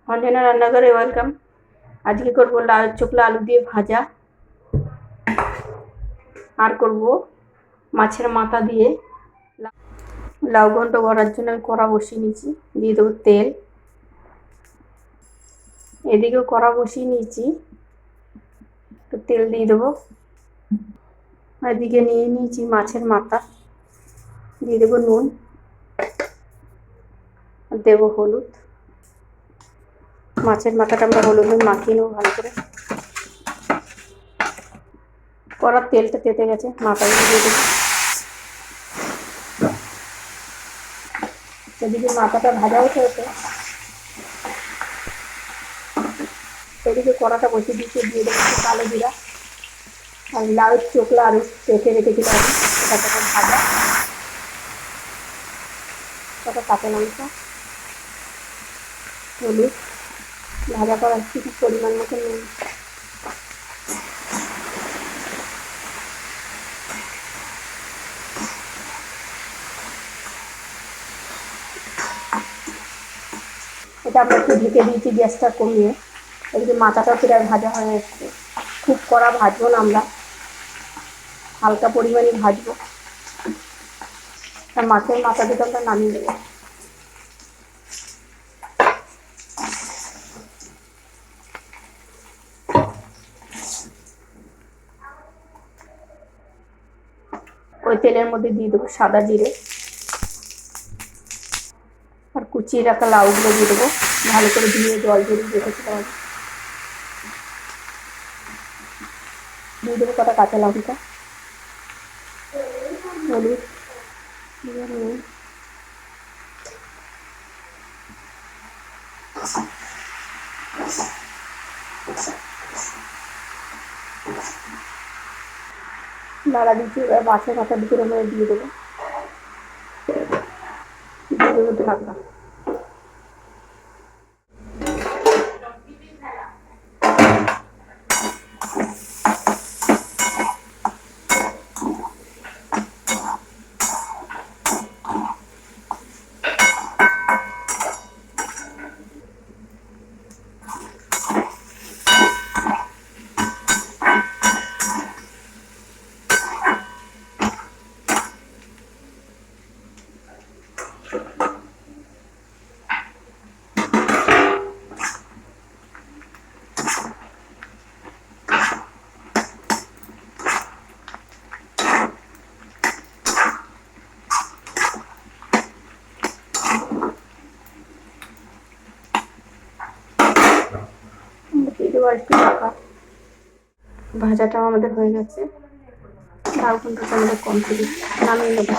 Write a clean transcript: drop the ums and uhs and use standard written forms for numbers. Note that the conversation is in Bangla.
অঞ্জনা রান্নাঘরে ওয়েলকাম। আজকে করবো লাউ চোখলা আলু দিয়ে ভাজা, আর করব মাছের মাথা দিয়ে লাউ ঘন্ট করার জন্য আমি কড়া বসিয়ে নিয়েছি, দিয়ে দেবো তেল। এদিকেও কড়া বসিয়ে নিয়েছি, তো তেল দিয়ে দেবো। এদিকে নিয়ে নিয়েছি মাছের মাথা, দিয়ে দেবো নুন, দেবো হলুদ। মাছের মাথাটা আমরা হলুদ মাখিয়ে নেবো ভালো করে। কড়ার তেলটা তেতে গেছে, মাথাগুলো দিয়ে দেবো। এদিকে মাথাটা ভাজা হতে হতে এদিকে কড়াটা বসিয়ে দিয়ে দেবো কালো জিরা আর লাউ চোখলা আলু কেটে রেখেছিলাম, এটা তখন ভাজা, ওটা কাঁচা লঙ্কা, হলুদ, ভাজা করার কিছু পরিমাণ মতো নুন। এটা আমরা একটু ঢেকে দিয়েছি গ্যাসটা কমিয়ে। এদিকে মাথাটাও প্রায় ভাজা হয়ে এসছে। খুব কড়া ভাজবো না আমরা, হালকা পরিমাণে ভাজবো। আর মাছের মাথা থেকে আমরা নামিয়ে দেবো। ওই তেলের মধ্যে দিয়ে দেবো সাদা জিরে আর কুচিয়ে রাখা লাউগুলো দিয়ে দেবো, ভালো করে ধুয়ে জল ঝরিয়ে রেখেছিলাম। দিয়ে দেবো কটা কাঁচা লঙ্কা, হলুদ, নুন, নাড়া দিচ্ছি। এবার মাছের মাথা দিকে দিয়ে দেবো, ঢাকা। ভাজাটাও আমাদের হয়ে গেছে, লাউ ঘন্টটা আমাদের কমপ্লিট, নামিয়ে নেবো।